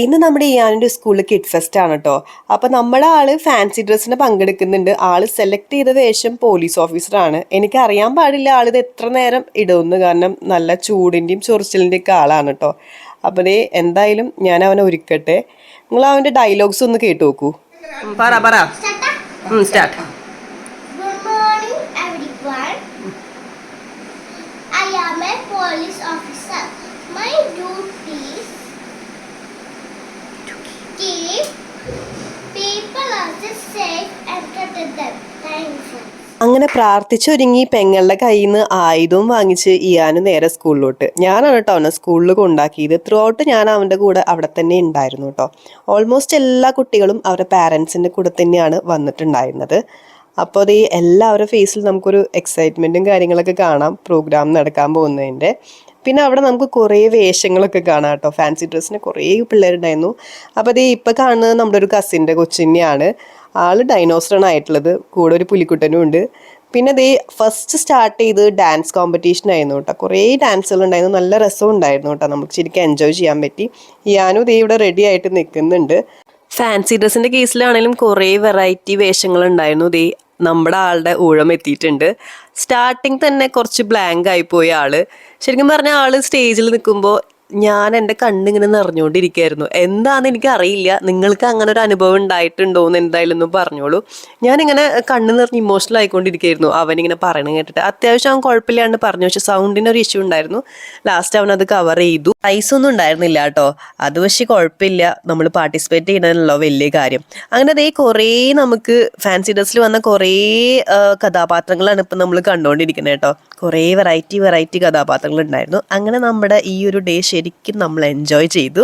ഇന്ന് നമ്മുടെ ഇയാനുൻ്റെ സ്കൂളിൽ കിഡ് ഫെസ്റ്റ് ആണ് കേട്ടോ. അപ്പോൾ നമ്മുടെ ആള് ഫാൻസി ഡ്രസ്സിന് പങ്കെടുക്കുന്നുണ്ട്. ആള് സെലക്ട് ചെയ്ത വേഷം പോലീസ് ഓഫീസറാണ്. എനിക്ക് അറിയാൻ പാടില്ല ആളിത് എത്ര നേരം ഇടുമെന്ന്, കാരണം നല്ല ചൂടിൻ്റെയും ചൊറിച്ചിലിൻ്റെയും ഒക്കെ ആളാണ് കേട്ടോ. അപ്പോൾ ദേ എന്തായാലും ഞാൻ അവനെ ഒരുക്കട്ടെ. നിങ്ങൾ അവൻ്റെ ഡയലോഗ്സ് ഒന്ന് കേട്ടു നോക്കൂ. പറ start. Good morning, everyone. I am a police officer. My duty is keep people safe and protect them. Thank you. അങ്ങനെ പ്രാർത്ഥിച്ചൊരുങ്ങി പെങ്ങളുടെ കയ്യിൽ നിന്ന് ആയുധവും വാങ്ങിച്ച് ഇയാന് നേരെ സ്കൂളിലോട്ട്. ഞാനാണ് കേട്ടോ അവനെ സ്കൂളിൽ കൊണ്ടാക്കിയത്. ത്രൂ ഔട്ട് ഞാൻ അവൻ്റെ കൂടെ അവിടെ തന്നെ ഉണ്ടായിരുന്നു കേട്ടോ. ഓൾമോസ്റ്റ് എല്ലാ കുട്ടികളും അവരുടെ പാരൻസിൻ്റെ കൂടെ തന്നെയാണ് വന്നിട്ടുണ്ടായിരുന്നത്. അപ്പോൾ അത് എല്ലാവരുടെ ഫേസിൽ നമുക്കൊരു എക്സൈറ്റ്മെൻറ്റും കാര്യങ്ങളൊക്കെ കാണാം പ്രോഗ്രാം നടക്കാൻ പോകുന്നതിൻ്റെ. പിന്നെ അവിടെ നമുക്ക് കുറേ വേഷങ്ങളൊക്കെ കാണാം കേട്ടോ. ഫാൻസി ഡ്രസ്സിന് കുറേ പിള്ളേരുണ്ടായിരുന്നു. അപ്പോൾ അത് ഇപ്പോൾ കാണുന്നത് നമ്മുടെ ഒരു കസിൻ്റെ കൊച്ചിനെയാണ്. ആൾ ഡൈനോസറാണ് ആയിട്ടുള്ളത്, കൂടെ ഒരു പുലിക്കുട്ടനും ഉണ്ട്. പിന്നെ ദേ ഫസ്റ്റ് സ്റ്റാർട്ട് ചെയ്ത് ഡാൻസ് കോമ്പറ്റീഷൻ ആയിരുന്നു കേട്ടോ. കുറേ ഡാൻസുകളുണ്ടായിരുന്നു, നല്ല രസം ഉണ്ടായിരുന്നു കേട്ടോ. നമുക്ക് ശരിക്കും എൻജോയ് ചെയ്യാൻ പറ്റി. ഞാനും ദേ ഇവിടെ റെഡി ആയിട്ട് നിൽക്കുന്നുണ്ട്. ഫാൻസി ഡ്രസ്സിൻ്റെ കേസിലാണെങ്കിലും കുറേ വെറൈറ്റി വേഷങ്ങളുണ്ടായിരുന്നു. ദേ നമ്മുടെ ആളുടെ ഊഴം എത്തിയിട്ടുണ്ട്. സ്റ്റാർട്ടിങ് തന്നെ കുറച്ച് ബ്ലാങ്ക് ആയിപ്പോയി ആള്. ശരിക്കും പറഞ്ഞാൽ ആള് സ്റ്റേജിൽ നിൽക്കുമ്പോൾ ഞാൻ എൻ്റെ കണ്ണിങ്ങനെ നിറഞ്ഞുകൊണ്ടിരിക്കുകയായിരുന്നു. എന്താണെന്ന് എനിക്ക് അറിയില്ല, നിങ്ങൾക്ക് അങ്ങനെ ഒരു അനുഭവം ഉണ്ടായിട്ടുണ്ടോ എന്ന് എന്തായാലും ഒന്ന് പറഞ്ഞോളൂ. ഞാനിങ്ങനെ കണ്ണ് നിറഞ്ഞ് ഇമോഷണൽ ആയിക്കൊണ്ടിരിക്കുകയായിരുന്നു അവനിങ്ങനെ പറയണ കേട്ടിട്ട്. അത്യാവശ്യം അവൻ കുഴപ്പമില്ലാണ്ട് പറഞ്ഞു, പക്ഷെ സൗണ്ടിനൊരു ഇഷ്യൂ ഉണ്ടായിരുന്നു. ലാസ്റ്റ് അവനത് കവർ ചെയ്തു. പ്രൈസൊന്നും ഉണ്ടായിരുന്നില്ല കേട്ടോ, അത് പക്ഷേ കുഴപ്പമില്ല, നമ്മൾ പാർട്ടിസിപ്പേറ്റ് ചെയ്യണമല്ലോ വലിയ കാര്യം. അങ്ങനെ അതേ കുറേ നമുക്ക് ഫാൻസി ഡ്രസ്സിൽ വന്ന കുറേ കഥാപാത്രങ്ങളാണ് ഇപ്പം നമ്മൾ കണ്ടുകൊണ്ടിരിക്കുന്നത് കേട്ടോ. കുറേ വെറൈറ്റി കഥാപാത്രങ്ങൾ ഉണ്ടായിരുന്നു. അങ്ങനെ നമ്മുടെ ഈ ഒരു ഡേ ശരിക്കും നമ്മൾ എൻജോയ് ചെയ്തു.